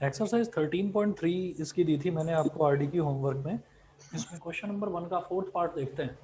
Exercise 13.3 इसकी दी थी मैंने आपको आरडी की होमवर्क में। इसमें क्वेश्चन नंबर 1 का 4th पार्ट देखते हैं।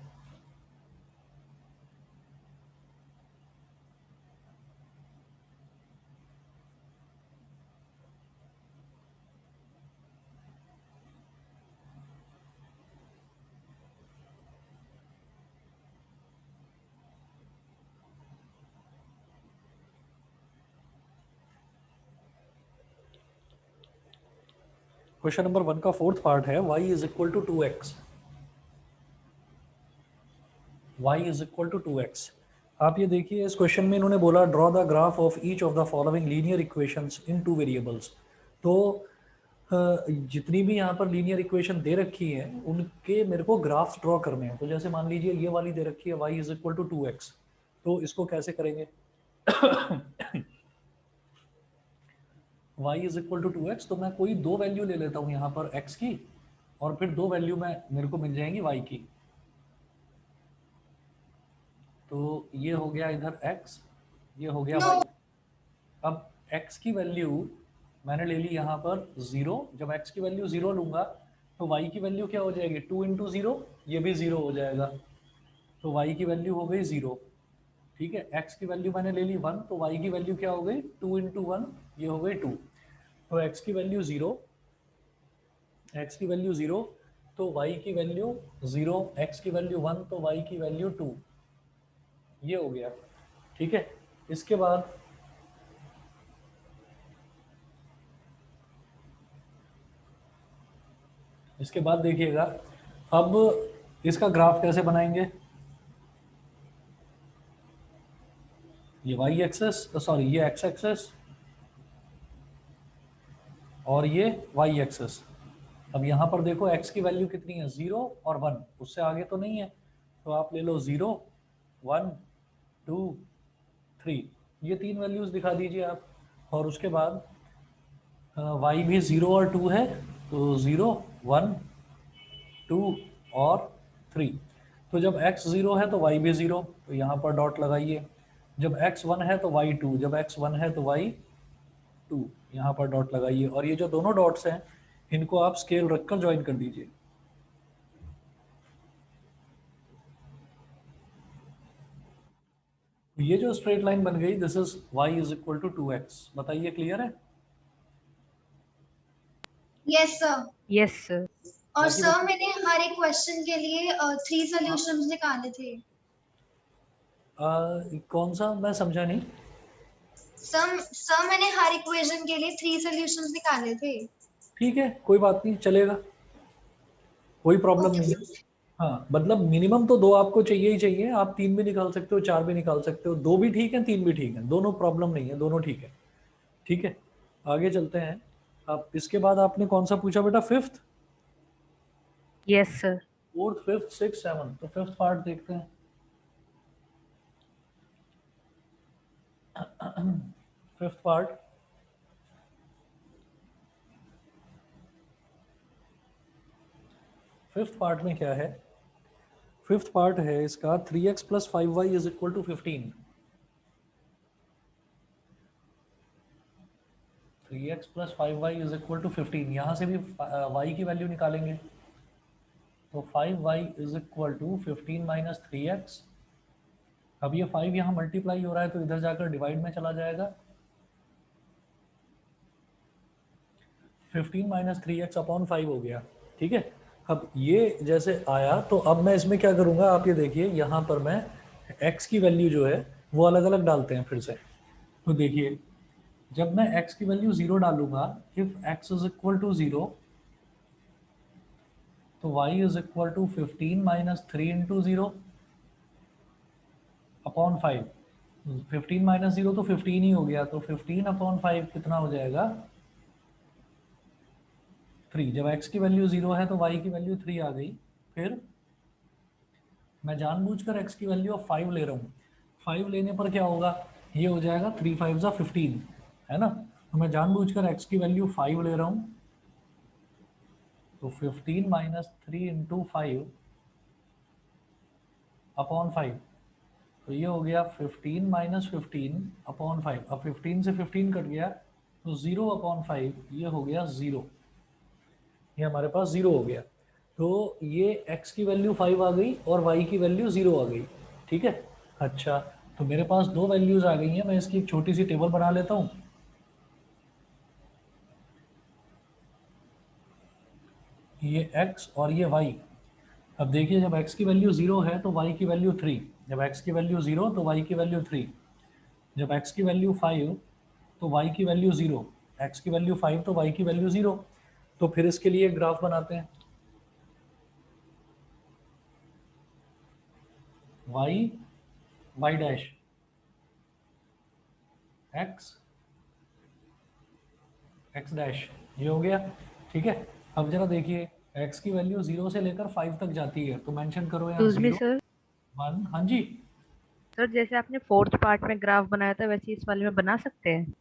क्वेश्चन नंबर 1 का 4th पार्ट है y is equal to 2x। y is equal to 2x। आप ये देखिए, इस क्वेश्चन में इन्होंने बोला draw the graph of each of the following linear equations in two variables. तो जितनी भी यहाँ पर लीनियर इक्वेशन दे रखी है उनके मेरे को ग्राफ्स ड्रॉ करने हैं। तो जैसे मान लीजिए ये वाली दे रखी है y is equal to 2x, तो इसको कैसे करेंगे? y is equal to 2x, तो मैं कोई दो वैल्यू ले लेता हूँ यहाँ पर x की, और फिर दो वैल्यू में मेरे को मिल जाएंगी y की। तो ये हो गया इधर x, ये हो गया y। अब x की वैल्यू मैंने ले ली यहाँ पर 0। जब x की वैल्यू 0 लूंगा तो y की वैल्यू क्या हो जाएगी? 2 इंटू 0, ये भी 0 हो जाएगा। तो y की वैल्यू हो गई 0। ठीक है, x की वैल्यू मैंने ले ली 1, तो y की वैल्यू क्या हो गई? 2 इंटू 1, ये हो गई 2। तो x की वैल्यू 0, x की वैल्यू 0, तो y की वैल्यू 0, x की वैल्यू 1, तो y की वैल्यू 2। ये हो गया। ठीक है, इसके बाद देखिएगा, अब इसका ग्राफ कैसे बनाएंगे? ये y एक्सेस, सॉरी ये x एक्सेस, और ये y एक्सेस। अब यहाँ पर देखो x की वैल्यू कितनी है? 0 और 1, उससे आगे तो नहीं है। तो आप ले लो 0, 1, 2, 3, ये तीन वैल्यूज दिखा दीजिए आप। और उसके बाद y भी 0 और 2 है, तो 0, 1, 2 और 3। तो जब x 0 है तो y भी 0, तो यहाँ पर डॉट लगाइए। जब x 1 है तो y 2, जब x 1 है तो y 2, यहाँ पर डॉट लगाइए। और ये जो दोनों डॉट्स हैं इनको आप स्केल रखकर ज्वाइन कर दीजिए। ये जो स्ट्रेट लाइन बन गई, this is y is equal to 2x। बताइए, क्लियर है? Yes sir. Yes sir. और बाकी सर बच्चों, मैंने हर एक क्वेश्चन के लिए 3 सॉल्यूशंस निकाले थे। कौन सा? मैं समझा नहीं। सर मैंने हर इक्वेशन के लिए 3 सॉल्यूशंस निकाले थे। ठीक है, कोई बात नहीं, चलेगा, कोई प्रॉब्लम ओके नहीं है। सर। हाँ, मतलब मिनिमम तो दो आपको चाहिए ही चाहिए। आप तीन भी निकाल सकते हो, चार भी निकाल सकते हो, दो भी ठीक है, तीन भी ठीक है, दोनों प्रॉब्लम नहीं है, दोनों ठीक है। ठीक है, आगे चलते हैं। अब इसके बाद आपने कौन सा पूछा बेटा? Fifth, yes sir. Fourth, fifth, six, seven. तो फिफ्थ पार्ट देखते हैं। फिफ्थ पार्ट, फिफ्थ पार्ट में क्या है? फिफ्थ पार्ट है इसका 3x plus 5y is equal to 15। 3x plus 5y is equal to 15। यहाँ से भी y की वैल्यू निकालेंगे। तो 5y is equal to 15 minus 3x। अब ये 5 यहाँ मल्टीप्लाई हो रहा है तो इधर जाकर डिवाइड में चला जाएगा। 15 माइनस 3x अपॉन 5 हो गया। ठीक है, अब ये जैसे आया तो अब मैं इसमें क्या करूँगा? आप ये देखिए, यहाँ पर मैं x की वैल्यू जो है वो अलग अलग डालते हैं फिर से। तो देखिए, जब मैं x की वैल्यू 0 डालूंगा, if x is equal to 0, तो y is equal to 15 minus 3 into 0 upon 5। 15 minus 0 तो 15 ही हो गया, तो 15 अपॉन 5 कितना हो जाएगा? 3। जब x की वैल्यू 0 है तो y की वैल्यू 3 आ गई। फिर मैं जानबूझकर x की वैल्यू ऑफ 5 ले रहा हूँ। 5 लेने पर क्या होगा? ये हो जाएगा 3 5 ज़ा 15, है ना? तो मैं जानबूझकर x की वैल्यू 5 ले रहा हूँ। तो 15 माइनस 3 इंटू 5 अपॉन 5, तो ये हो गया 15 माइनस 15 अपॉन 5। अब 15 से 15 कट गया, तो 0/5 ये हो गया 0, ये हमारे पास 0 हो गया। तो ये x की वैल्यू 5 आ गई और y की वैल्यू 0 आ गई, ठीक है। अच्छा, तो मेरे पास दो वैल्यूज आ गई हैं, मैं इसकी एक छोटी सी टेबल बना लेता हूँ। ये x और ये y। अब देखिए, जब x की वैल्यू 0 है तो y की वैल्यू 3, जब x की वैल्यू 0 तो y की वैल्यू 3, जब x की वैल्यू 5 तो y की वैल्यू 0, x की वैल्यू 5 तो y की वैल्यू 0। तो फिर इसके लिए एक ग्राफ बनाते हैं। y डैश x डैश, ये हो गया, ठीक है। अब जरा देखिए, x की वैल्यू 0 से लेकर 5 तक जाती है, तो मेंशन करो यहाँ एक्सक्यूज मी 0 सर। 1। हाँ जी। सर जैसे आपने फोर्थ पार्ट में ग्राफ बनाया था वैसे इस वाले में बना सकते हैं?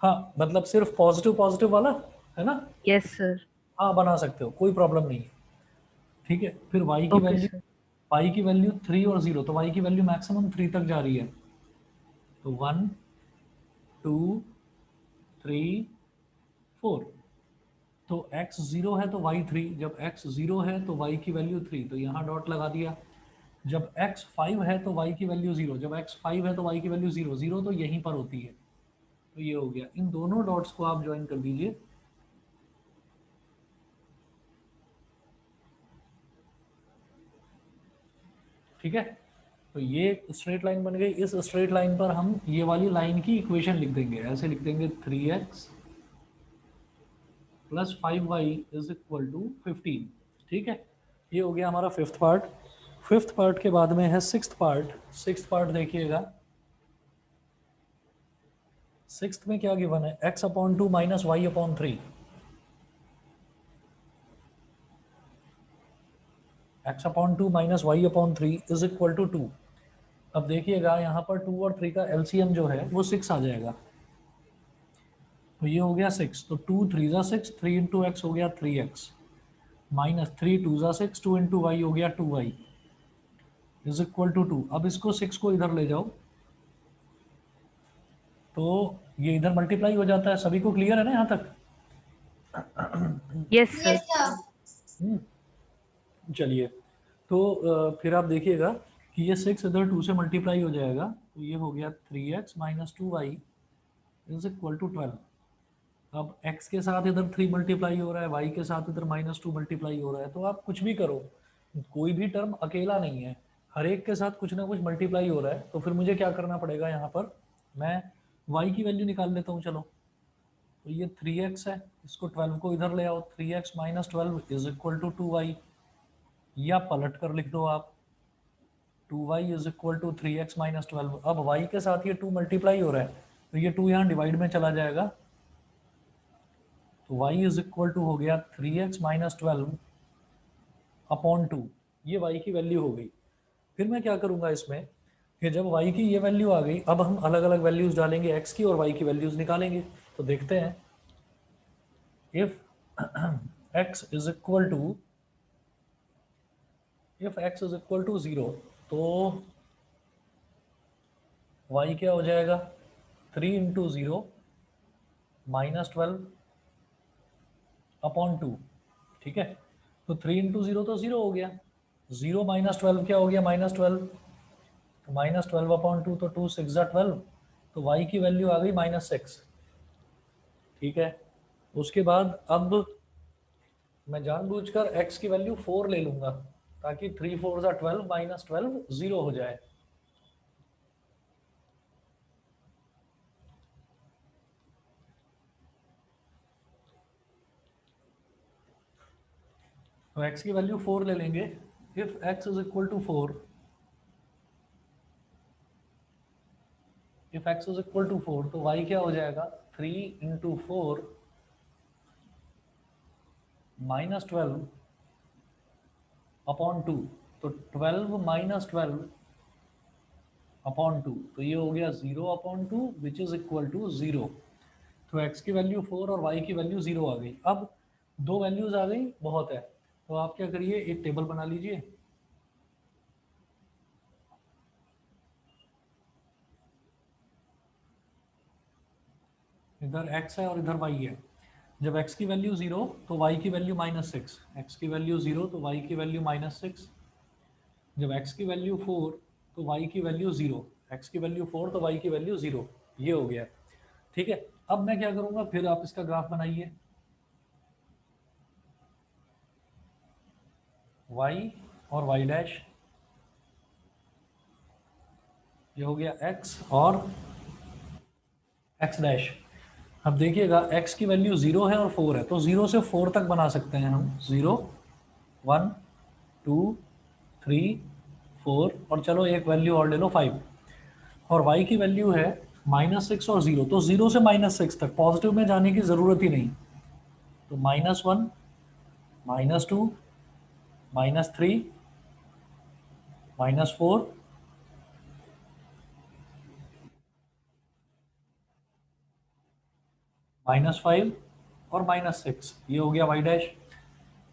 हाँ, मतलब सिर्फ पॉजिटिव पॉजिटिव वाला, है ना। Yes sir. हाँ, बना सकते हो, कोई प्रॉब्लम नहीं है, ठीक है। फिर ओके सर। y की वैल्यू 3 और 0, तो y की वैल्यू मैक्सिमम 3 तक जा रही है। तो 1 2 3 4। तो x 0 है तो y 3, जब x 0 है तो y की वैल्यू 3, तो यहाँ डॉट लगा दिया। जब x 5 है तो y की वैल्यू 0, जब x 5 है तो y की वैल्यू 0, 0 तो यहीं पर होती है। तो ये हो गया, इन दोनों डॉट्स को आप ज्वाइन कर दीजिए। ठीक है, तो ये स्ट्रेट लाइन बन गई। इस स्ट्रेट लाइन पर हम ये वाली लाइन की इक्वेशन लिख देंगे, ऐसे लिख देंगे 3x plus 5y is equal to 15। ठीक है, ये हो गया हमारा फिफ्थ पार्ट। फिफ्थ पार्ट के बाद में है सिक्स्थ पार्ट। सिक्स्थ पार्ट देखिएगा, सिक्स्थ में क्या गिवन है, x/2 minus y/3। x/2 minus y/3 is equal to 2। अब देखिएगा यहाँ पर 2 और 3 का एलसीएम जो है वो 6 आ जाएगा। तो ये हो गया 6, तो 2 3 ज़ा 6, 3 इंटू एक्स हो गया 3x, माइनस 3 2 ज़ा 6, 2 इंटू वाई हो गया 2y इज इक्वल टू 2। अब इसको 6 को इधर ले जाओ तो ये इधर मल्टीप्लाई हो जाता है। सभी को क्लियर है ना यहाँ तक? Yes sir. Yes sir. Hmm, चलिए। तो फिर आप देखिएगा कि ये 6 इधर 2 से मल्टीप्लाई हो जाएगा, तो ये हो गया 3x minus 2y is equal to 12। अब x के साथ इधर 3 मल्टीप्लाई हो रहा है, y के साथ इधर -2 मल्टीप्लाई हो रहा है। तो आप कुछ भी करो, कोई भी टर्म अकेला नहीं है, हर एक के साथ कुछ ना कुछ मल्टीप्लाई हो रहा है। तो फिर मुझे क्या करना पड़ेगा, यहाँ पर मैं y की वैल्यू निकाल लेता हूँ। चलो, तो ये 3x है, इसको 12 को इधर ले आओ, 3x minus 12 is equal to 2y, या पलट कर लिख दो आप, 2y is equal to 3x minus 12। अब y के साथ ये 2 मल्टीप्लाई हो रहा है, तो ये 2 यहाँ डिवाइड में चला जाएगा, तो y इज इक्वल टू हो गया 3x माइनस 12 अपॉन 2। ये y की वैल्यू हो गई। फिर मैं क्या करूंगा इसमें कि जब y की ये वैल्यू आ गई, अब हम अलग अलग वैल्यूज डालेंगे, x की और y की वैल्यूज निकालेंगे। तो देखते हैं, if x is equal to, if x is equal to 0, तो y क्या हो जाएगा, 3 इंटू 0 माइनस 12 अपॉन 2। ठीक है, तो 3 इंटू 0 तो 0 हो गया, 0 माइनस 12 क्या हो गया, -12, तो -12/2, तो 2 6 ज़ा 12, तो y की वैल्यू आ गई -6। ठीक है, उसके बाद अब मैं जानबूझकर x की वैल्यू 4 ले लूंगा, ताकि 3 4 ज़ा 12 -12 0 हो जाए। तो x की वैल्यू 4 ले लेंगे। If x is equal to 4, if x is equal to 4, तो y क्या हो जाएगा, 3 इंटू 4 माइनस 12 अपॉन 2, तो 12 माइनस 12 अपॉन 2, तो ये हो गया 0/2 विच इज इक्वल टू 0। तो x की वैल्यू 4 और y की वैल्यू 0 आ गई। अब दो वैल्यूज आ गई, बहुत है। तो आप क्या करिए, एक टेबल बना लीजिए। इधर x है और इधर y है। जब x की वैल्यू 0 तो y की वैल्यू -6, x की वैल्यू 0 तो y की वैल्यू -6, जब x की वैल्यू 4 तो y की वैल्यू 0, x की वैल्यू 4 तो y की वैल्यू 0। ये हो गया, ठीक है। अब मैं क्या करूंगा, फिर आप इसका ग्राफ बनाइए, y और y डैश, ये हो गया x और x डैश। अब देखिएगा x की वैल्यू 0 है और 4 है, तो 0 से 4 तक बना सकते हैं हम, 0 1 2 3 4, और चलो एक वैल्यू और ले लो 5। और y की वैल्यू है -6 और 0, तो 0 से -6 तक पॉजिटिव में जाने की ज़रूरत ही नहीं। तो -1 -2 -3 -4 -5 और -6, ये हो गया y डैश।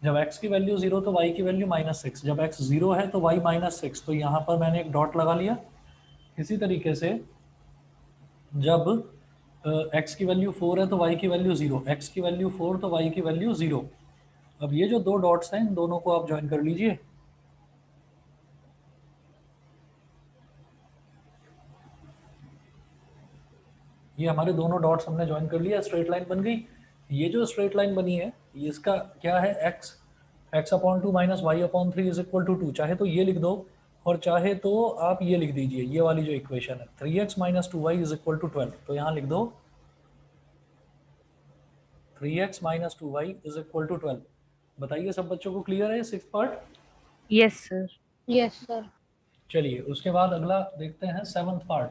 जब x की वैल्यू 0 तो y की वैल्यू -6, जब x 0 है तो y -6, तो यहाँ पर मैंने एक डॉट लगा लिया। इसी तरीके से जब x की वैल्यू 4 है तो y की वैल्यू 0, x की वैल्यू 4 तो y की वैल्यू 0। अब ये जो दो डॉट्स हैं इन दोनों को आप ज्वाइन कर लीजिए, ये हमारे दोनों डॉट्स हमने ज्वाइन कर लिया, स्ट्रेट लाइन बन गई। ये जो स्ट्रेट लाइन बनी है इसका क्या है, x/2 - y/3 is equal to 2। चाहे तो ये लिख दो और चाहे तो आप ये लिख दीजिए, ये वाली जो इक्वेशन है 3x - 2y is equal to 12, तो यहाँ लिख दो 3x - 2y is equal to 12। बताइए सब बच्चों को क्लियर है sixth part? Yes sir. Yes sir. चलिए उसके बाद अगला देखते हैं सेवंथ पार्ट।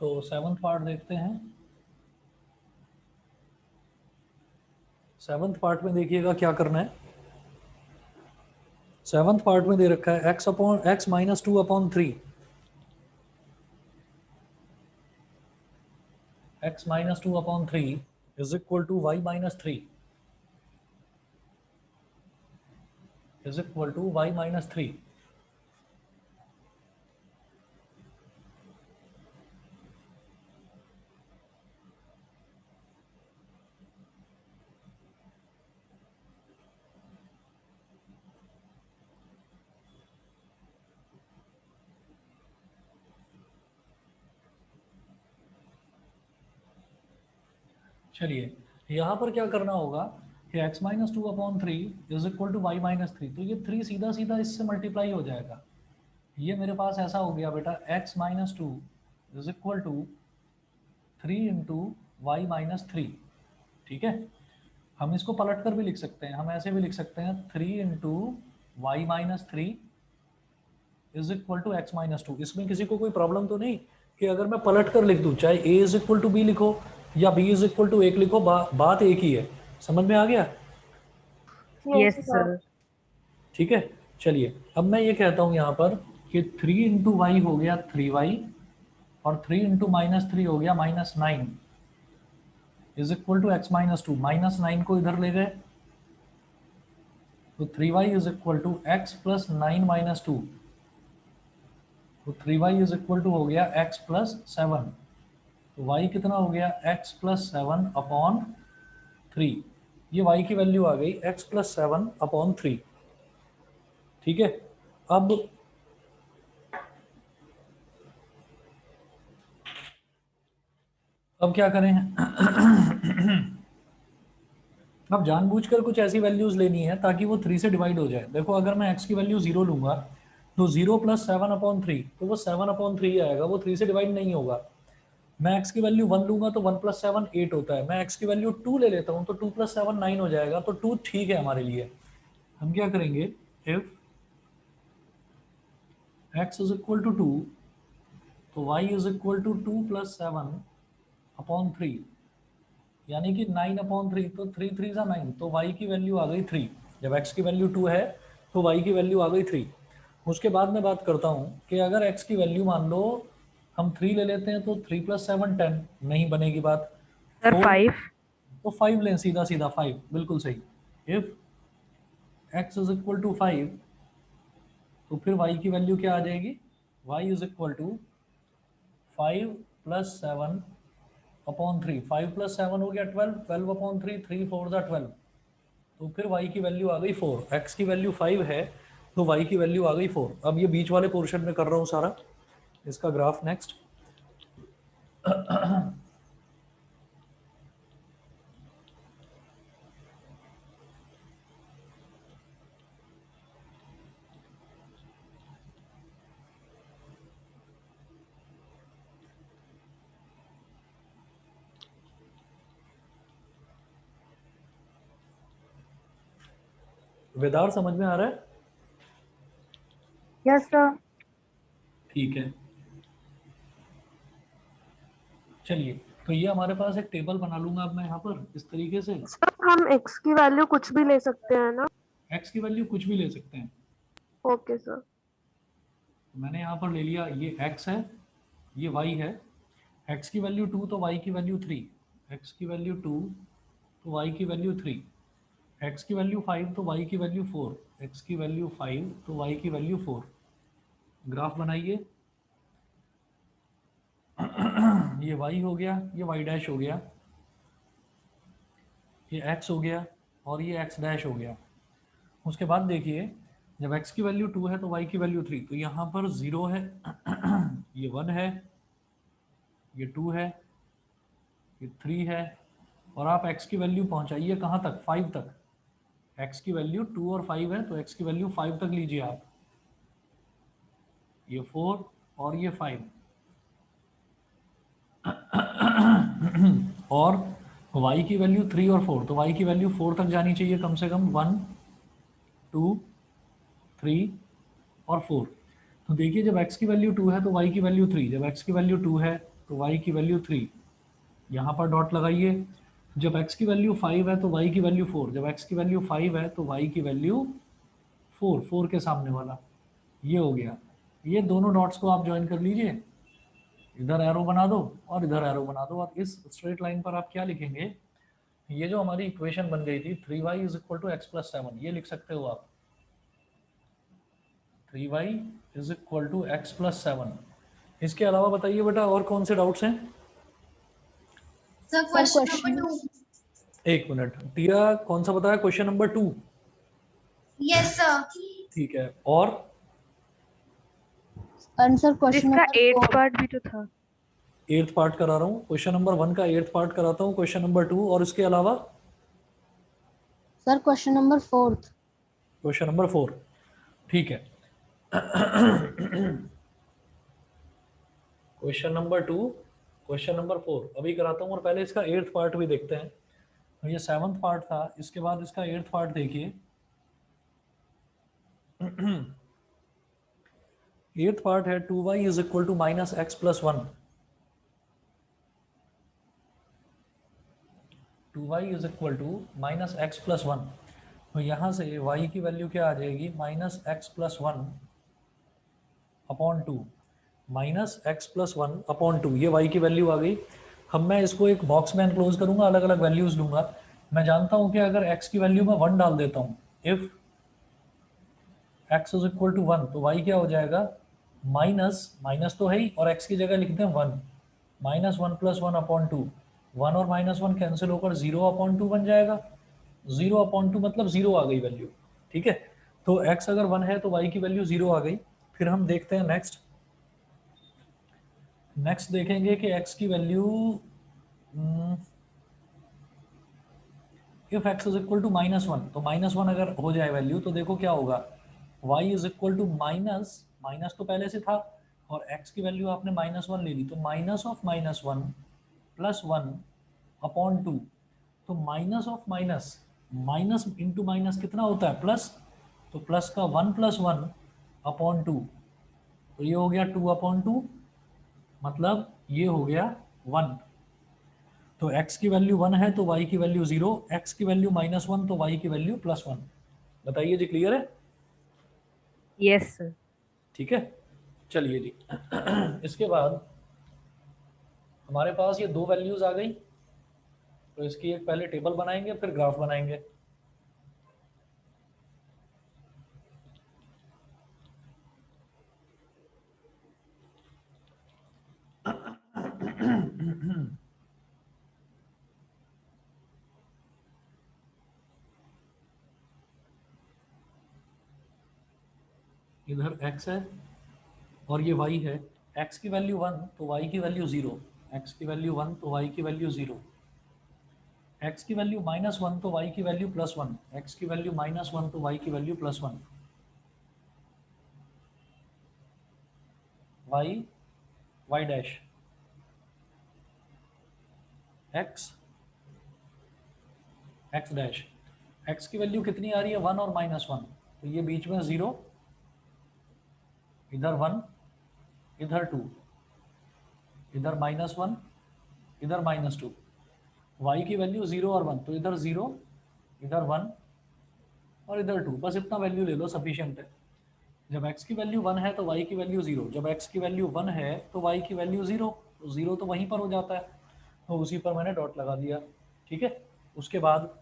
तो सेवंथ पार्ट देखते हैं। सेवंथ पार्ट में देखिएगा क्या करना है। सेवंथ पार्ट में दे रखा है x - 2/3, x - 2/3 is equal to y - 3 is equal to y - 3। चलिए यहाँ पर क्या करना होगा कि x - 2/3 is equal to y - 3, तो ये 3 सीधा सीधा इससे मल्टीप्लाई हो जाएगा। ये मेरे पास ऐसा हो गया बेटा, x - 2 is equal to 3 into y -3। ठीक है, हम इसको पलट कर भी लिख सकते हैं, हम ऐसे भी लिख सकते हैं 3 into y -3 is equal to x - 2। इसमें किसी को कोई प्रॉब्लम तो नहीं कि अगर मैं पलट कर लिख दूं, चाहे a is equal to b लिखो या b इज इक्वल टू 1 लिखो, बात एक ही है। समझ में आ गया? Yes sir. ठीक है, चलिए अब मैं ये कहता हूँ यहाँ पर कि 3 इंटू वाई हो गया 3y और 3 इंटू -3 हो गया -9 इज इक्वल टू x - 2। -9 को इधर ले गए तो 3y is equal to x plus 9 - 2, तो 3y इज इक्वल टू हो गया x प्लस 7। तो y कितना हो गया, x प्लस 7/3। ये y की वैल्यू आ गई x प्लस 7/3। ठीक है, अब क्या करें अब जानबूझकर कुछ ऐसी वैल्यूज लेनी है ताकि वो 3 से डिवाइड हो जाए। देखो अगर मैं x की वैल्यू 0 लूंगा तो 0 प्लस 7/3, तो वो 7/3 आएगा, वो 3 से डिवाइड नहीं होगा। मैं x की वैल्यू 1 लूंगा तो 1 प्लस 7 8 होता है। मैं x की वैल्यू 2 ले लेता हूँ तो 2 प्लस 7 9 हो जाएगा, तो 2 ठीक है हमारे लिए। हम क्या करेंगे, if x is equal to 2 तो y is equal to 2 plus 7/3, यानी कि 9/3, तो 3 3 9, तो y की वैल्यू आ गई 3। जब x की वैल्यू 2 है तो y की वैल्यू आ गई 3। उसके बाद मैं बात करता हूँ कि अगर x की वैल्यू मान लो हम 3 ले लेते हैं तो 3 + 7 10 नहीं बनेगी बात। सर 4 5। तो 5 लें, सीधा सीधा 5, बिल्कुल सही। If x is equal to 5 तो फिर y की वैल्यू क्या आ जाएगी, y is equal to 5 + 7 upon 3। 5 + 7 हो गया 12, 12 अपॉन 3, 3 4 ज़ा 12। तो फिर y की वैल्यू आ गई 4। x की वैल्यू 5 है तो y की वैल्यू आ गई 4। अब ये बीच वाले पोर्शन में कर रहा हूँ सारा इसका ग्राफ। नेक्स्ट वेदार समझ में आ रहा है? Yes sir. ठीक है, चलिए तो ये हमारे पास एक टेबल बना लूंगा अब मैं यहाँ पर इस तरीके से। सर हम x की वैल्यू कुछ भी ले सकते हैं ना? x की वैल्यू कुछ भी ले सकते हैं। Okay sir. मैंने यहाँ पर ले लिया, ये x है, ये y है। x की वैल्यू 2 तो y की वैल्यू 3, x की वैल्यू 2 तो y की वैल्यू 3, x की वैल्यू 5 तो y की वैल्यू 4, x की वैल्यू 5 तो y की वैल्यू 4। ग्राफ बनाइए। ये y हो गया, ये y डैश हो गया, ये x हो गया और ये x डैश हो गया। उसके बाद देखिए जब x की वैल्यू 2 है तो y की वैल्यू 3, तो यहाँ पर 0 है, ये 1 है, ये 2 है, ये 3 है, और आप x की वैल्यू पहुँचाइए कहाँ तक, 5 तक। x की वैल्यू 2 और 5 है तो x की वैल्यू 5 तक लीजिए आप। ये 4 और ये 5 और y की वैल्यू 3 और 4, तो y की वैल्यू 4 तक जानी चाहिए कम से कम, 1 2 3 और 4। तो देखिए जब x की वैल्यू 2 है तो y की वैल्यू 3, जब x की वैल्यू 2 है तो y की वैल्यू 3, यहाँ पर डॉट लगाइए। जब x की वैल्यू 5 है तो y की वैल्यू 4, जब x की वैल्यू 5 है तो y की वैल्यू 4, 4 के सामने वाला, ये हो गया। ये दोनों डॉट्स को आप ज्वाइन कर लीजिए, इधर एरो बना दो और इधर एरो बना दो, और इस स्ट्रेट लाइन पर आप क्या लिखेंगे, ये जो हमारी इक्वेशन बन गई थी 3y is equal to x + 7, ये लिख सकते हो आप, 3y is equal to x + 7। इसके अलावा बताइए बेटा और कौन से डाउट्स हैं? Sir question number 2। एक मिनट, टिया कौन सा बताया, क्वेश्चन नंबर 2? Yes sir. ठीक है, और आंसर क्वेश्चन इसका नंबर 8th 4। पार्ट भी तो था। 8th पार्ट करा रहा हूँ, क्वेश्चन नंबर 1 का 8th पार्ट कराता हूँ, क्वेश्चन नंबर 2, और इसके अलावा sir question number 4। Question number 4। ठीक है, क्वेश्चन नंबर 2, क्वेश्चन नंबर 4 अभी कराता हूँ, और पहले इसका 8th पार्ट भी देखते हैं। तो ये 7th पार्ट था, इसके बाद इसका 8th पार्ट देखिए। 8th पार्ट है 2y is equal to -x + 1, 2y is equal to -x + 1। तो यहाँ से y की वैल्यू क्या आ जाएगी, -x + 1 अपॉन 2, -x + 1 अपॉन 2, ये y की वैल्यू आ गई। अब मैं इसको एक बॉक्स में एनक्लोज करूंगा, अलग अलग वैल्यूज लूंगा। मैं जानता हूं कि अगर x की वैल्यू में 1 डाल देता हूं, if x is equal to 1, तो y क्या हो जाएगा, माइनस माइनस तो है ही, और x की जगह लिखते हैं 1, -1 + 1 अपॉन 2, 1 और -1 कैंसिल होकर 0/2 बन जाएगा। 0/2 मतलब 0 आ गई वैल्यू, ठीक है। तो x अगर 1 है तो y की वैल्यू 0 आ गई। फिर हम देखते हैं नेक्स्ट, नेक्स्ट देखेंगे कि x की value if x is equal to -1, तो -1 अगर हो जाए वैल्यू तो देखो क्या होगा, y is equal to minus, minus तो पहले से था, और x की वैल्यू आपने -1 ले ली, तो -(-1 + 1 अपॉन 2), तो minus of minus, minus into minus कितना होता है, प्लस, तो प्लस का 1 + 1 अपॉन 2, तो ये हो गया 2/2, मतलब ये हो गया 1। तो x की वैल्यू 1 है तो y की वैल्यू 0, x की वैल्यू -1 तो y की वैल्यू +1। बताइए जी, क्लियर है? Yes sir. ठीक है, चलिए जी। इसके बाद हमारे पास ये दो वैल्यूज आ गई, तो इसकी एक पहले टेबल बनाएंगे फिर ग्राफ बनाएंगे। इधर x है और ये y है। x की वैल्यू 1 तो y की वैल्यू 0, x की वैल्यू 1 तो y की वैल्यू 0, x की वैल्यू -1 तो y की वैल्यू +1, x की वैल्यू -1 तो y की value +1, y y dash, x x dash. x की वैल्यू कितनी आ रही है 1 और -1, तो ये बीच में 0, इधर 1, इधर 2, इधर -1, इधर -2। y की वैल्यू 0 और 1, तो इधर 0, इधर 1 और इधर 2। बस इतना वैल्यू ले लो, सफिशिएंट है। जब x की वैल्यू 1 है तो y की वैल्यू 0, जब x की वैल्यू 1 है तो y की वैल्यू 0, तो 0 तो वहीं पर हो जाता है, तो उसी पर मैंने डॉट लगा दिया। ठीक है, उसके बाद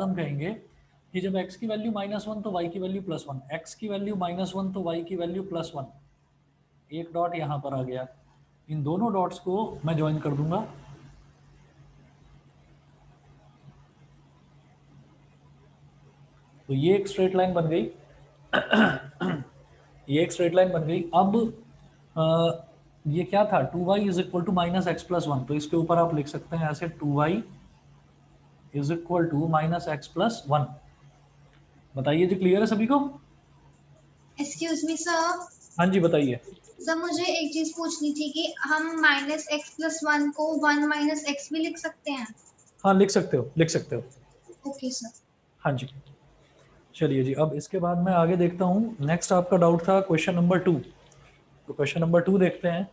हम कहेंगे कि जब x की वैल्यू -1 तो y की वैल्यू +1, x की वैल्यू -1 तो y की वैल्यू +1, एक डॉट यहाँ पर आ गया। इन दोनों डॉट्स को मैं ज्वाइन कर दूंगा, तो ये एक स्ट्रेट लाइन बन गई। ये एक स्ट्रेट लाइन बन गई। अब ये क्या था, 2y is equal to -x+1, तो इसके ऊपर आप लिख सकते हैं ऐसे 2y is equal to -x+1। बताइए जी, क्लियर है सभी को? Excuse me sir. हाँ जी बताइए। सर मुझे एक चीज पूछनी थी कि हम -x+1 को 1 - x भी लिख सकते हैं? हाँ लिख सकते हो, लिख सकते हो। Okay sir. हाँ जी, चलिए जी। अब इसके बाद मैं आगे देखता हूँ। नेक्स्ट आपका डाउट था क्वेश्चन नंबर 2, तो क्वेश्चन नंबर 2 देखते हैं।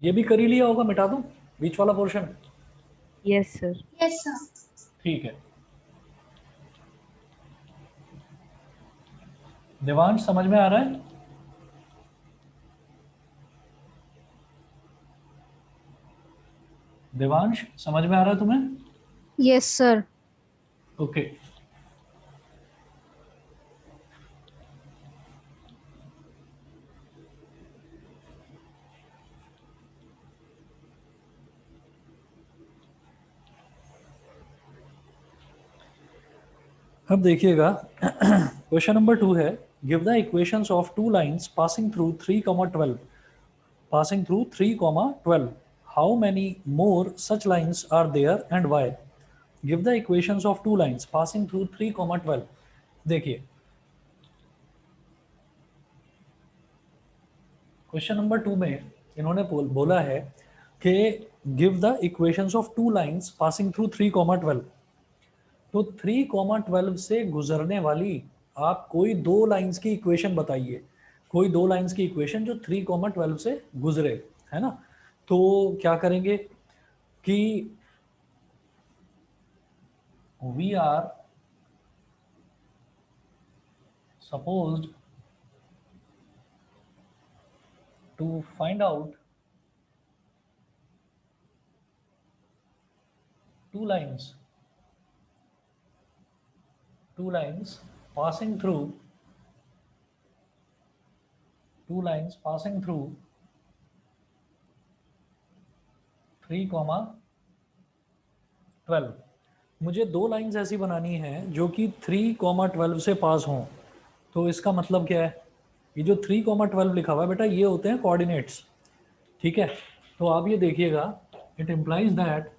ये भी कर ही लिया होगा, मिटा दूं बीच वाला portion? Yes sir. Yes sir. ठीक है। देवांश समझ में आ रहा है? देवांश समझ में आ रहा है तुम्हें? Yes sir. ओके। अब देखिएगा, क्वेश्चन नंबर 2 है, give the equations of two lines passing through 3, 12 how many more such lines are there and why? Give the equations of two lines passing through 3, 12। देखिए क्वेश्चन नंबर 2 में इन्होंने बोला है कि give the equations of two lines passing through 3, 12। तो 3, 12 से गुजरने वाली आप कोई दो लाइंस की इक्वेशन बताइए, कोई दो लाइंस की इक्वेशन जो 3, 12 से गुजरे, है ना? तो क्या करेंगे कि we are supposed to find out two lines passing through 3, 12। मुझे दो लाइंस ऐसी बनानी है जो कि 3, 12 से पास हों। तो इसका मतलब क्या है, ये जो 3, 12 लिखा हुआ है बेटा, ये होते हैं कोऑर्डिनेट्स। ठीक है, तो आप ये देखिएगा, it implies that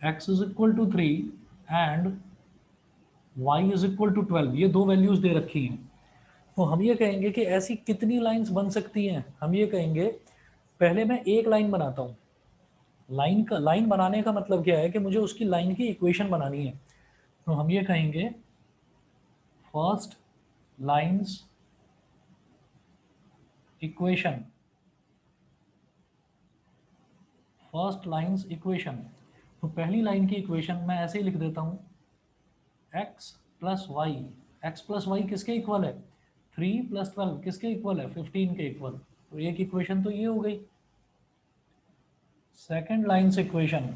x is equal to 3 and y is equal to 12, ये दो वैल्यूज दे रखी हैं। तो हम ये कहेंगे कि ऐसी कितनी लाइंस बन सकती हैं। हम ये कहेंगे पहले मैं एक लाइन बनाता हूँ। लाइन बनाने का मतलब क्या है कि मुझे उसकी लाइन की इक्वेशन बनानी है। तो हम ये कहेंगे first lines equation, first lines equation. तो पहली लाइन की इक्वेशन मैं ऐसे ही लिख देता हूँ, x plus y. X plus y किसके इक्वल है? 3 प्लस 12 किसके इक्वल है? 15 के इक्वल। तो एक इक्वेशन तो ये हो गई। सेकेंड लाइंस इक्वेशन,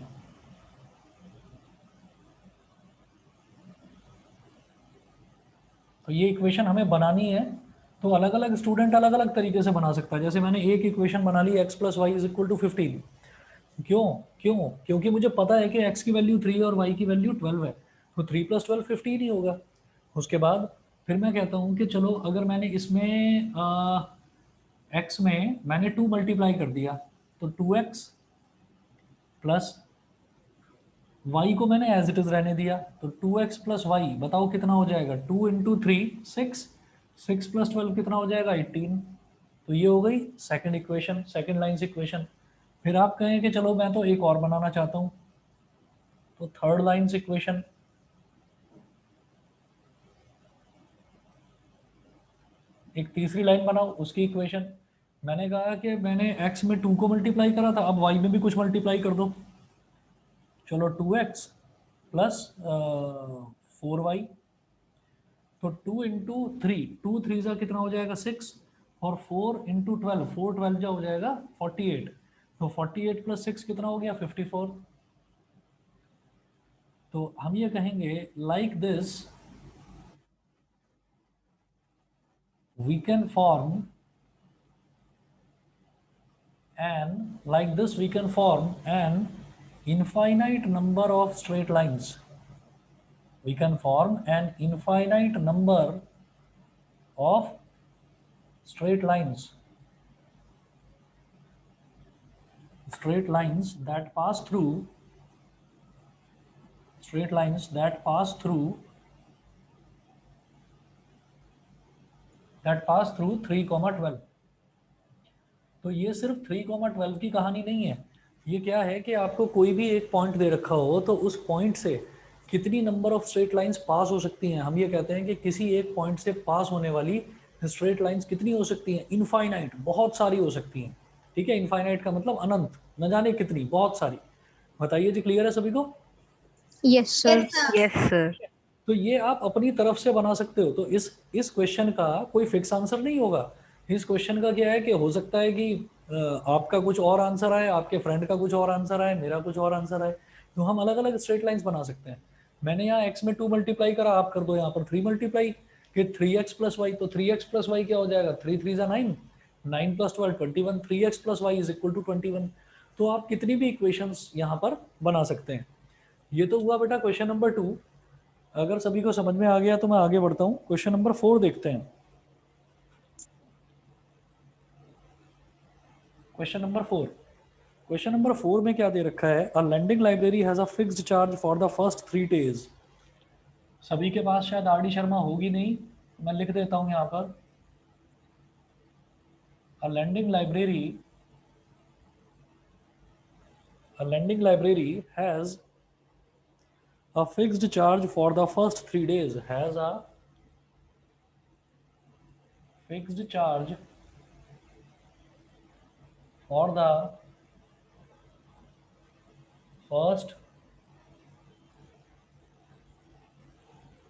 तो ये इक्वेशन हमें बनानी है। तो अलग अलग स्टूडेंट अलग अलग तरीके से बना सकता है। जैसे मैंने एक इक्वेशन बना ली, x plus y is equal to 15। क्यों? क्योंकि मुझे पता है कि x की वैल्यू 3 और y की वैल्यू 12 है, तो 3 प्लस 12 15 ही होगा। उसके बाद फिर मैं कहता हूँ कि चलो अगर मैंने इसमें x में मैंने 2 मल्टीप्लाई कर दिया, तो 2x प्लस y को मैंने एज इट इज रहने दिया, तो 2x प्लस वाई, बताओ कितना हो जाएगा? 2 इंटू 3 6, 6 प्लस 12 कितना हो जाएगा? 18। तो ये हो गई second equation, second lines equation. फिर आप कहें कि चलो मैं तो एक और बनाना चाहता हूँ, तो थर्ड लाइंस इक्वेशन। एक तीसरी लाइन बनाओ, उसकी इक्वेशन। मैंने कहा कि मैंने x में 2 को मल्टीप्लाई करा था, अब y में भी कुछ मल्टीप्लाई कर दो। चलो 2x प्लस 4y, तो 2 इंटू 3, 2 3 का कितना हो जाएगा? 6, और 4 इंटू 12, 4 12 जा हो जाएगा 48। तो 48 प्लस 6 कितना हो गया? 54। तो हम ये कहेंगे like this we can form an infinite number of straight lines. We can form an infinite number of straight lines that pass through straight lines that pass through 3, 12। तो ये सिर्फ 3, 12 की कहानी नहीं है। ये क्या है कि आपको कोई भी एक पॉइंट दे रखा हो, तो उस पॉइंट से कितनी number of straight lines pass हो सकती हैं। हम ये कहते हैं कि किसी एक पॉइंट से पास होने वाली स्ट्रेट लाइंस कितनी हो सकती हैं? इनफाइनाइट, बहुत सारी हो सकती हैं। ठीक है, इनफाइनाइट का मतलब अनंत, न जाने कितनी, बहुत सारी। बताइए जी, क्लियर है सभी को? Yes sir. Yes, sir. Yes sir. तो ये आप अपनी तरफ से बना सकते हो। तो इस क्वेश्चन का कोई फिक्स आंसर नहीं होगा। इस क्वेश्चन का क्या है कि हो सकता है कि आपका कुछ और आंसर आए, आपके फ्रेंड का कुछ और आंसर आए, मेरा कुछ और आंसर आए। तो हम अलग अलग स्ट्रेट लाइंस बना सकते हैं। मैंने यहाँ x में 2 मल्टीप्लाई करा, आप कर दो यहाँ पर 3 मल्टीप्लाई, कि 3x प्लस वाई। तो 3x प्लस वाई क्या हो जाएगा? 3 3 9, 9 plus 12 21, 3x plus y is equal to 21। तो आप कितनी भी इक्वेशंस यहाँ पर बना सकते हैं। ये तो हुआ बेटा क्वेश्चन नंबर 2। अगर सभी को समझ में आ गया तो मैं आगे बढ़ता हूँ। क्वेश्चन नंबर 4 देखते हैं। क्वेश्चन नंबर 4 में क्या दे रखा है? A lending library has a fixed charge for the first 3 days. सभी के पास शायद आर डी शर्मा होगी नहीं, मैं लिख देता हूँ यहाँ पर। A lending library has a fixed charge for the first 3 days, has a fixed charge for the first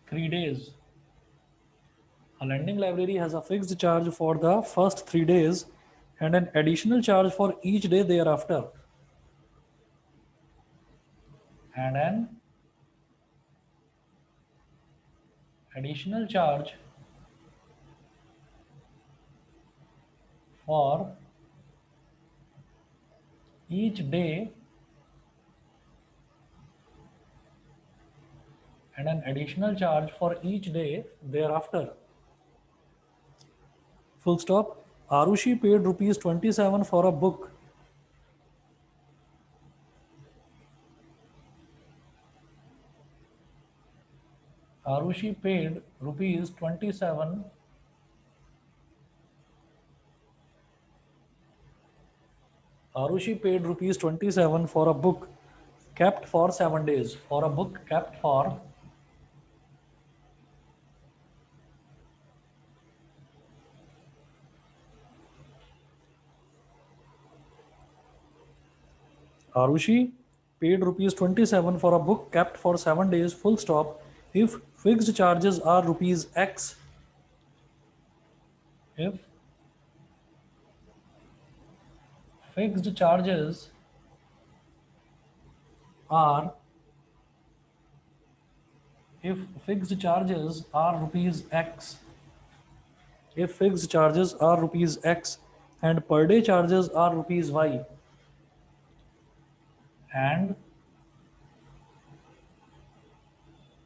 3 days. A lending library has a fixed charge for the first 3 days and an additional charge for each day thereafter. And an additional charge for each day and an additional charge for each day thereafter. Full stop. Arushi paid rupees 27 for a book. Arushi paid rupees 27 Arushi paid rupees 27 for a book kept for 7 days. For a book kept for Arushi paid rupees 27 for a book kept for 7 days full stop if fixed charges are rupees X. If fixed charges are rupees X, if fixed charges are rupees X and per day charges are rupees Y, and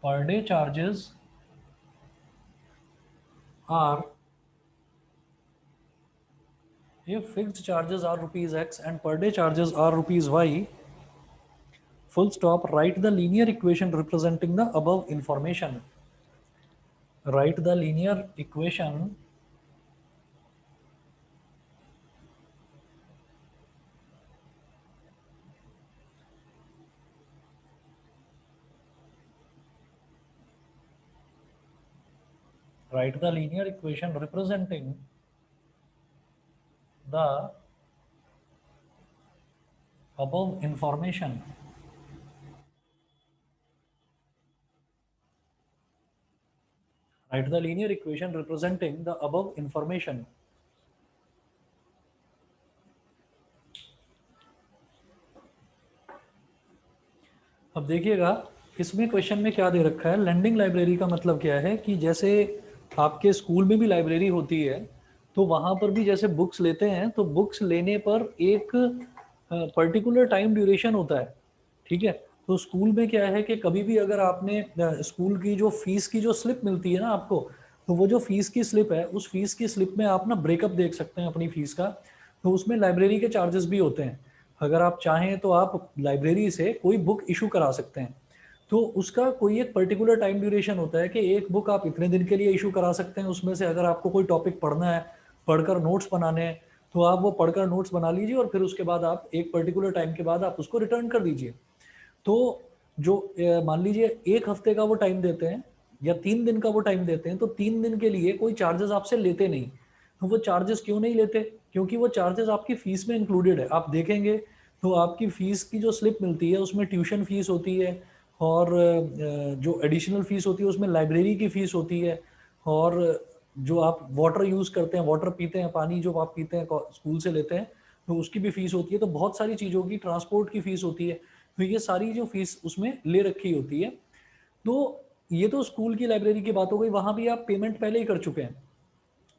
per day charges are, if fixed charges are rupees X and per day charges are rupees Y, full stop, write the linear equation representing the above information. Write the linear equation representing the above information. Write the linear equation representing the above information. अब देखिएगा इसमें question में क्या दे रखा है। Lending library का मतलब क्या है कि जैसे आपके स्कूल में भी लाइब्रेरी होती है तो वहाँ पर भी जैसे बुक्स लेते हैं तो बुक्स लेने पर एक पर्टिकुलर टाइम ड्यूरेशन होता है, ठीक है। तो स्कूल में क्या है कि कभी भी अगर आपने स्कूल की जो फीस की जो स्लिप मिलती है ना आपको, तो वो जो फीस की स्लिप है उस फीस की स्लिप में आप ना ब्रेकअप देख सकते हैं अपनी फीस का। तो उसमें लाइब्रेरी के चार्जेस भी होते हैं। अगर आप चाहें तो आप लाइब्रेरी से कोई बुक इशू करा सकते हैं, तो उसका कोई एक पर्टिकुलर टाइम ड्यूरेशन होता है कि एक बुक आप इतने दिन के लिए इशू करा सकते हैं। उसमें से अगर आपको कोई टॉपिक पढ़ना है, पढ़कर नोट्स बनाने हैं, तो आप वो पढ़कर नोट्स बना लीजिए और फिर उसके बाद आप एक पर्टिकुलर टाइम के बाद आप उसको रिटर्न कर दीजिए। तो जो मान लीजिए 1 हफ्ते का वो टाइम देते हैं या 3 दिन का वो टाइम देते हैं, तो 3 दिन के लिए कोई चार्जेस आपसे लेते नहीं। तो वो चार्जेस क्यों नहीं लेते? क्योंकि वो चार्जेस आपकी फीस में इंक्लूडेड है। आप देखेंगे तो आपकी फीस की जो स्लिप मिलती है उसमें ट्यूशन फीस होती है और जो एडिशनल फीस होती है उसमें लाइब्रेरी की फीस होती है, और जो आप वाटर यूज़ करते हैं, वाटर पीते हैं, पानी जो आप पीते हैं स्कूल से लेते हैं, तो उसकी भी फीस होती है। तो बहुत सारी चीज़ों की, ट्रांसपोर्ट की फीस होती है, तो ये सारी जो फीस उसमें ले रखी होती है। तो ये तो स्कूल की लाइब्रेरी की बात हो गई, वहाँ भी आप पेमेंट पहले ही कर चुके हैं।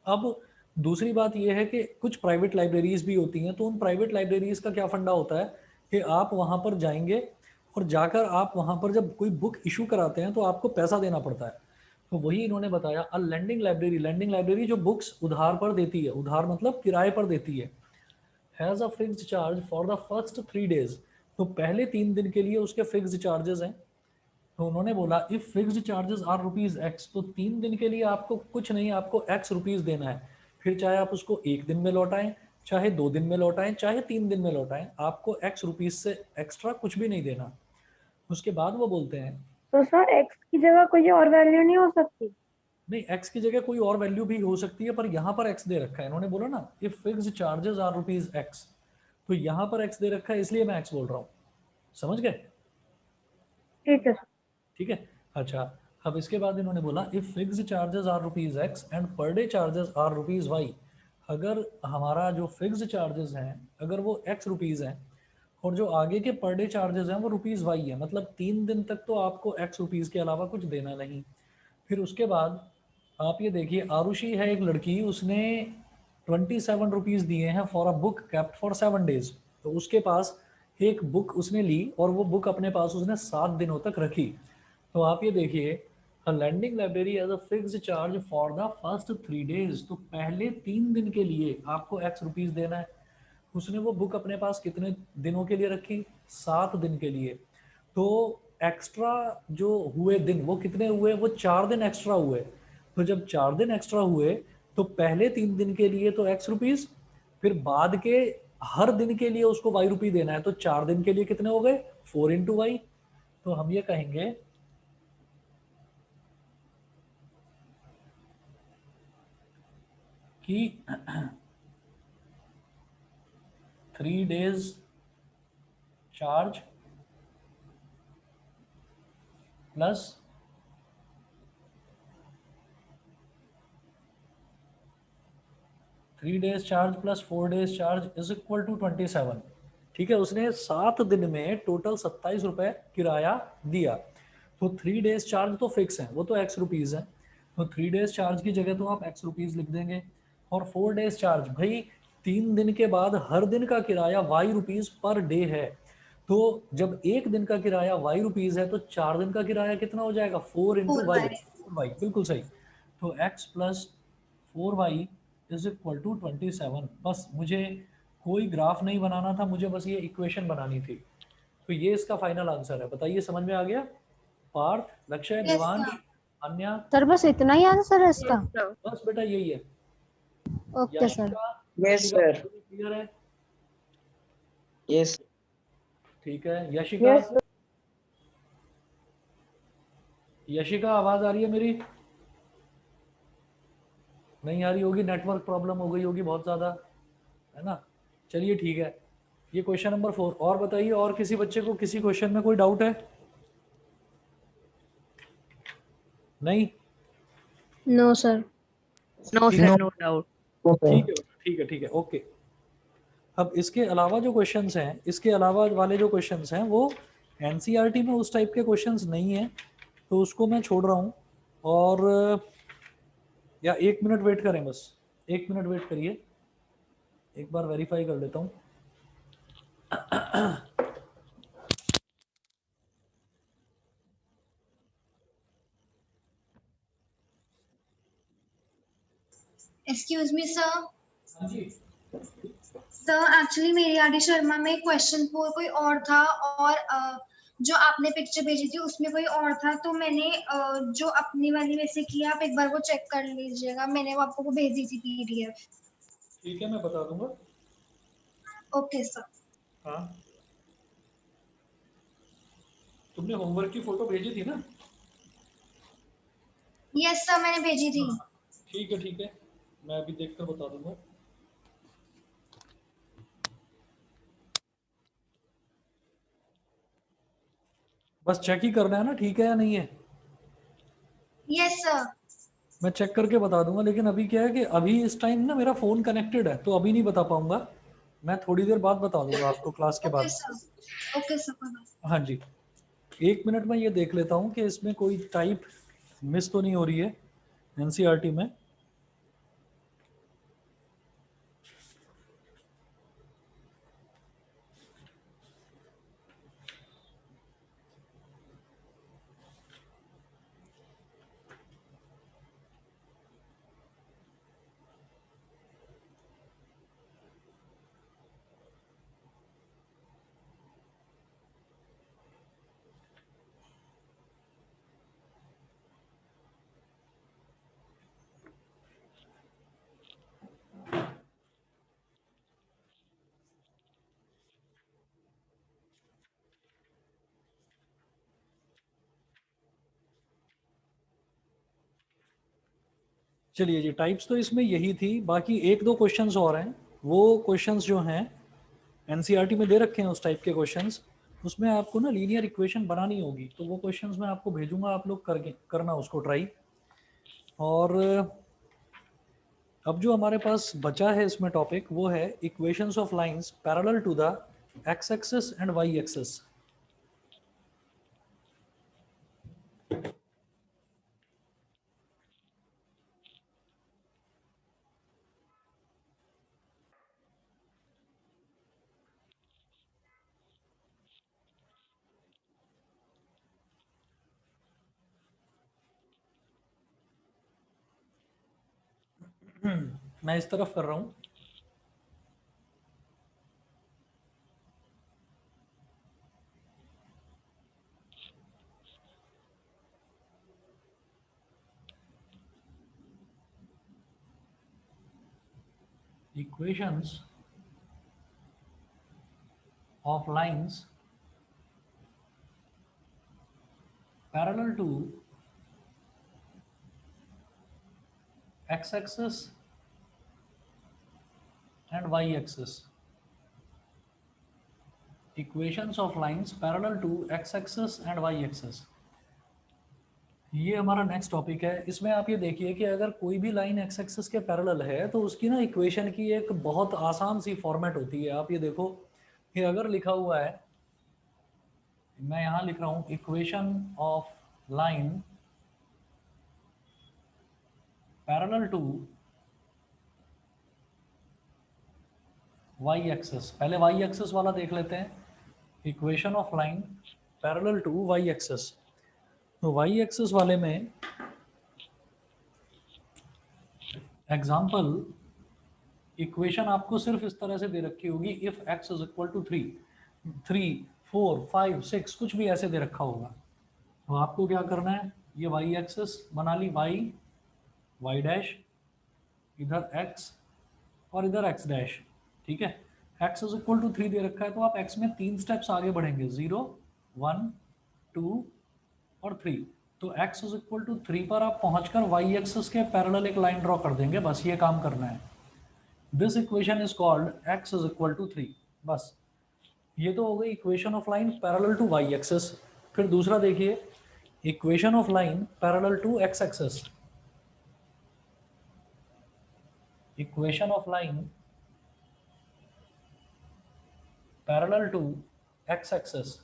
अब दूसरी बात यह है कि कुछ प्राइवेट लाइब्रेरीज भी होती हैं, तो उन प्राइवेट लाइब्रेरीज का क्या फंडा होता है कि आप वहाँ पर जाएंगे और जाकर आप वहाँ पर जब कोई बुक इशू कराते हैं तो आपको पैसा देना पड़ता है। तो वही इन्होंने बताया, अ लेंडिंग लाइब्रेरी जो बुक्स उधार पर देती है, उधार मतलब किराए पर देती है, has a fixed charge for the first 3 days. तो पहले 3 दिन के लिए उसके फिक्स्ड चार्जेस हैं। तो उन्होंने बोला if fixed charges are rupees x, तो 3 दिन के लिए आपको कुछ नहीं, आपको एक्स रुपीज देना है। फिर चाहे आप उसको 1 दिन में लौटाएं, चाहे 2 दिन में लौटाएं, चाहे 3 दिन में लौटाएं, आपको एक्स रुपीज से एक्स्ट्रा कुछ भी नहीं देना। उसके बाद वो बोलते हैं, तो सर एक्स की जगह कोई और वैल्यू नहीं हो सकती? नहीं, एक्स की जगह कोई और वैल्यू भी हो सकती है, पर यहाँ पर एक्स दे रखा है। इन्होंने बोला ना if fixed charges are rupees x, तो यहाँ पर एक्स दे रखा है, इसलिए मैं एक्स बोल रहा हूँ। समझ गए? ठीक है सर। ठीक है। अच्छा, अब इसके बाद इन्होंने बोला if fixed charges are rupees x and per day charges are rupees y. अगर हमारा जो फिक्स्ड चार्जेस हैं अगर वो एक्स रुपीज़ हैं और जो आगे के पर डे चार्जेस हैं वो रुपीज़ वाई है, मतलब 3 दिन तक तो आपको एक्स रुपीज़ के अलावा कुछ देना नहीं। फिर उसके बाद आप ये देखिए, आरुषि है एक लड़की, उसने 27 रुपीज़ दिए हैं for a book kept for 7 days. तो उसके पास एक बुक उसने ली और वो बुक अपने पास उसने 7 दिनों तक रखी। तो आप ये देखिए, a lending library has a fixed charge for the first 3 days. तो पहले 3 दिन के लिए आपको एक्स रुपीज़ देना है। उसने वो बुक अपने पास कितने दिनों के लिए रखी? 7 दिन के लिए। तो एक्स्ट्रा जो हुए दिन वो कितने हुए, वो 4 दिन एक्स्ट्रा हुए। तो जब 4 दिन एक्स्ट्रा हुए तो पहले 3 दिन के लिए तो एक्स रुपीज, फिर बाद के हर दिन के लिए उसको वाई रुपी देना है। तो 4 दिन के लिए कितने हो गए, 4 इंटू वाई। तो हम ये कहेंगे कि 3 days charge plus 3 days charge plus 4 days charge is equal to 27। ठीक है, उसने 7 दिन में टोटल 27 रुपए किराया दिया। तो 3 days चार्ज तो फिक्स है, वो तो एक्स रुपीज़ है। तो 3 days चार्ज की जगह तो आप एक्स रुपीज़ लिख देंगे। और 4 days चार्ज, भाई 3 दिन के बाद हर दिन का किराया वाई रुपीज़ पर डे है। तो जब एक दिन का किराया वाई रुपीज़ है तो 4 दिन का किराया कितना हो जाएगा, 4 इंटू 4 वाई। बाय। वाई बिल्कुल सही। तो x plus 4y is equal to 27। बस मुझे कोई ग्राफ नहीं बनाना था, मुझे बस ये इक्वेशन बनानी थी। तो ये इसका फाइनल आंसर है। बताइए समझ में आ गया? पार्थ, लक्ष्य, यस देवांश, सर। अन्या? सर बस इतना ही आंसर है इसका? Yes, sir. बस बेटा यही है। Okay sir. Yashika, yes Yashika sir. Clear है? यस ठीक है। यशिका, यस यशिका आवाज आ रही है मेरी? नहीं आ रही होगी, नेटवर्क प्रॉब्लम हो गई होगी बहुत ज़्यादा, है ना? चलिए ठीक है। ये क्वेश्चन नंबर 4। और बताइए, और किसी बच्चे को किसी क्वेश्चन में कोई डाउट है? नहीं? No sir. No, ठीक sir, है, no doubt. ठीक है, ठीक है, ठीक है, ओके। अब इसके अलावा जो क्वेश्चंस हैं, इसके अलावा वाले जो क्वेश्चंस हैं वो एनसीईआरटी में उस टाइप के क्वेश्चंस नहीं हैं, तो उसको मैं छोड़ रहा हूँ। और या 1 मिनट वेट करें, बस 1 मिनट वेट करिए, एक बार वेरीफाई कर लेता हूँ। Excuse me sir. हाँ जी। सर एक्चुअली मेरी आर.डी. शर्मा में क्वेश्चन 4 कोई और था, और जो आपने पिक्चर भेजी थी उसमें कोई और था। तो मैंने जो अपनी वाली में से किया, आप एक बार वो चेक कर लीजिएगा। मैंने वो आपको वो भेजी थी पीडीएफ। ठीक है, मैं बता दूंगा। Okay sir. हाँ, तुमने होमवर्क की फोटो भेजी थी ना? यस सर, मैंने भेजी थी। हाँ, ठीक है, ठीक है, मैं अभी देख कर बता दूंगा। बस चेक ही करना है ना, ठीक है या नहीं है? Yes sir. मैं चेक करके बता दूंगा, लेकिन अभी क्या है कि अभी इस टाइम ना मेरा फ़ोन कनेक्टेड है, तो अभी नहीं बता पाऊंगा। मैं थोड़ी देर बाद बता दूंगा आपको, क्लास के ओके बाद। सर। Okay sir. हाँ जी। 1 मिनट में ये देख लेता हूँ कि इसमें कोई टाइप मिस तो नहीं हो रही है एनसीईआरटी में। चलिए जी, टाइप्स तो इसमें यही थी, बाकी एक दो क्वेश्चंस और हैं। वो क्वेश्चंस जो हैं एनसीईआरटी में दे रखे हैं उस टाइप के क्वेश्चंस, उसमें आपको ना लीनियर इक्वेशन बनानी होगी। तो वो क्वेश्चंस मैं आपको भेजूंगा, आप लोग करके करना उसको ट्राई। और अब जो हमारे पास बचा है इसमें टॉपिक, वो है equations of lines parallel to the x axis and y axis. मैं इस तरफ कर रहा हूँ। equations of lines parallel to x-axis and y-axis. Equations of lines parallel to x-axis and y-axis. ये हमारा नेक्स्ट टॉपिक है। इसमें आप ये देखिए कि अगर कोई भी लाइन एक्स एक्सिस के पैरेलल है तो उसकी ना इक्वेशन की एक बहुत आसान सी फॉर्मेट होती है। आप ये देखो कि अगर लिखा हुआ है, मैं यहाँ लिख रहा हूँ equation of line parallel to y axis. पहले वाई एक्सिस वाला देख लेते हैं। Equation of line parallel to y axis. तो वाई एक्सिस वाले में एग्जाम्पल इक्वेशन आपको सिर्फ इस तरह से दे रखी होगी, if x is equal to 3, 4, 5, 6 कुछ भी ऐसे दे रखा होगा। तो आपको क्या करना है, ये वाई एक्सिस बना ली, वाई डैश, इधर x और इधर x डैश, ठीक है। x इज इक्वल टू 3 दे रखा है तो आप x में 3 स्टेप्स आगे बढ़ेंगे, 0, 1, 2 और 3। तो x इज इक्वल टू 3 पर आप पहुंचकर y एक्सिस के पैरेलल एक लाइन ड्रॉ कर देंगे, बस ये काम करना है। This equation is called x is equal to 3। बस ये तो हो गई equation of line parallel to y axis. फिर दूसरा देखिए, equation of line parallel to x axis. Equation of line parallel to x axis.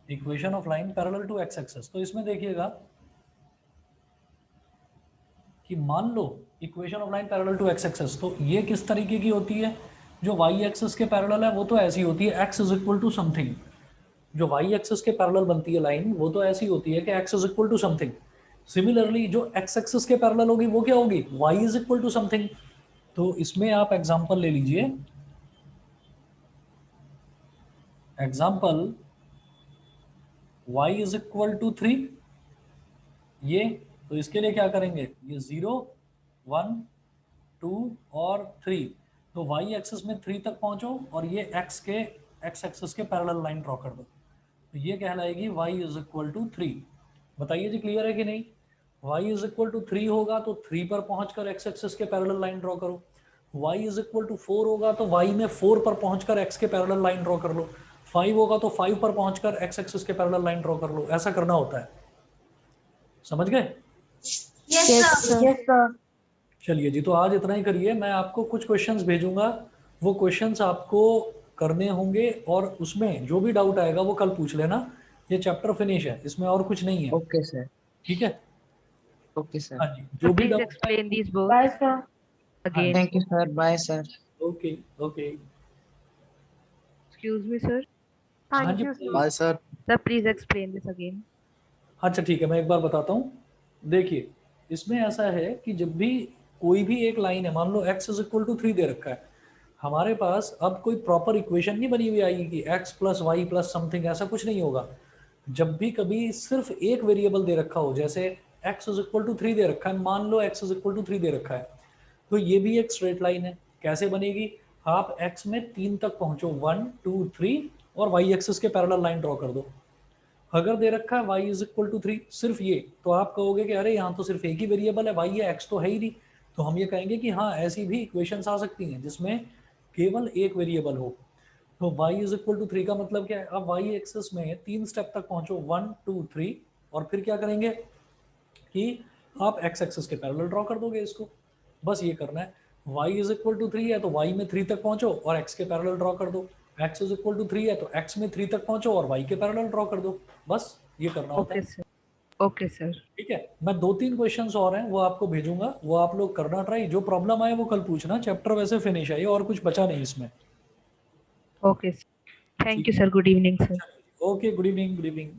Equation of line parallel to x axis. तो इसमें देखिएगा कि मान लो equation of line parallel to x axis, तो ये किस तरीके की होती है, जो y एक्सिस के पैरेलल है वो तो ऐसी होती है x is equal to something. जो y एक्सिस के पैरेलल बनती है लाइन वो तो ऐसी होती है कि x is equal to something. Similarly जो x एक्सिस के पैरेलल होगी वो क्या होगी, y is equal to something. तो इसमें आप एग्जांपल ले लीजिए, example y is equal to 3, ये तो इसके लिए क्या करेंगे, ये 0, 1, 2 और 3। तो y एक्सिस में 3 तक पहुंचो और ये x एक्सिस के पैरेलल लाइन ड्रॉ कर दो, तो ये कहलाएगी y इज इक्वल टू 3। बताइए जी, क्लियर है कि नहीं। y इज इक्वल टू 3 होगा तो 3 पर पहुंचकर x एक्सिस के पैरेलल लाइन ड्रॉ करो। y इज इक्वल टू 4 होगा तो y में 4 पर पहुंचकर x के पैरेलल लाइन ड्रॉ कर लो। 5 होगा तो 5 पर पहुंचकर x एक्सिस के पैरेलल लाइन ड्रॉ कर लो। ऐसा करना होता है, समझ गए। Yes sir. चलिए जी, तो आज इतना ही करिए। मैं आपको कुछ क्वेश्चंस भेजूंगा, वो क्वेश्चंस आपको करने होंगे और उसमें जो भी डाउट आएगा वो कल पूछ लेना। ये चैप्टर फिनिश है, इसमें और कुछ नहीं है। Okay sir. ठीक है, ओके सर। हाँ जी, जो भी doubt. Explain this book bye sir. Again. Thank you sir. Bye sir. Okay okay, excuse me sir. हाँ जी, bye sir. Sir please explain this again. अच्छा ठीक है, मैं एक बार बताता हूँ। देखिए, इसमें ऐसा है कि जब भी कोई भी एक लाइन है, मान लो x इज इक्वल टू 3 दे रखा है, हमारे पास अब कोई प्रॉपर इक्वेशन नहीं बनी हुई आएगी कि x plus y plus something, ऐसा कुछ नहीं होगा। जब भी कभी सिर्फ एक वेरिएबल दे रखा हो, जैसे x इज इक्वल टू 3 दे रखा है, मान लो x इज इक्वल टू 3 दे रखा है, तो ये भी एक स्ट्रेट लाइन है। कैसे बनेगी, आप x में 3 तक पहुंचो, 1, 2, 3 और y एक्सिस के पैरेलल लाइन ड्रॉ कर दो। अगर दे रखा है y इज इक्वल टू 3, सिर्फ ये, तो आप कहोगे कि अरे यहाँ तो सिर्फ एक ही वेरिएबल है, y है, x तो है ही नहीं। तो हम ये कहेंगे कि हाँ, ऐसी भी इक्वेशंस आ सकती हैं जिसमें केवल एक वेरिएबल हो। तो y इज इक्वल टू 3 का मतलब क्या है, अब y एक्सिस में 3 स्टेप तक पहुंचो, 1, 2, 3, और फिर क्या करेंगे कि आप x एक्सिस के पैरेलल ड्रॉ कर दोगे इसको। बस ये करना है। y इज इक्वल टू 3 है तो y में 3 तक पहुंचो और x के पैरेलल ड्रॉ कर दो। x इज इक्वल टू 3 है तो x में 3 तक पहुंचो और y के पैरेलल ड्रॉ कर दो। बस ये करना होता है। Okay sir. Okay sir. ठीक है, मैं 2-3 क्वेश्चंस और हैं वो आपको भेजूंगा, वो आप लोग करना ट्राई। जो प्रॉब्लम आए वो कल पूछना। चैप्टर वैसे फिनिश है ये, और कुछ बचा नहीं इसमें। Okay sir. Thank you sir. Good evening sir. Okay, good evening, good evening.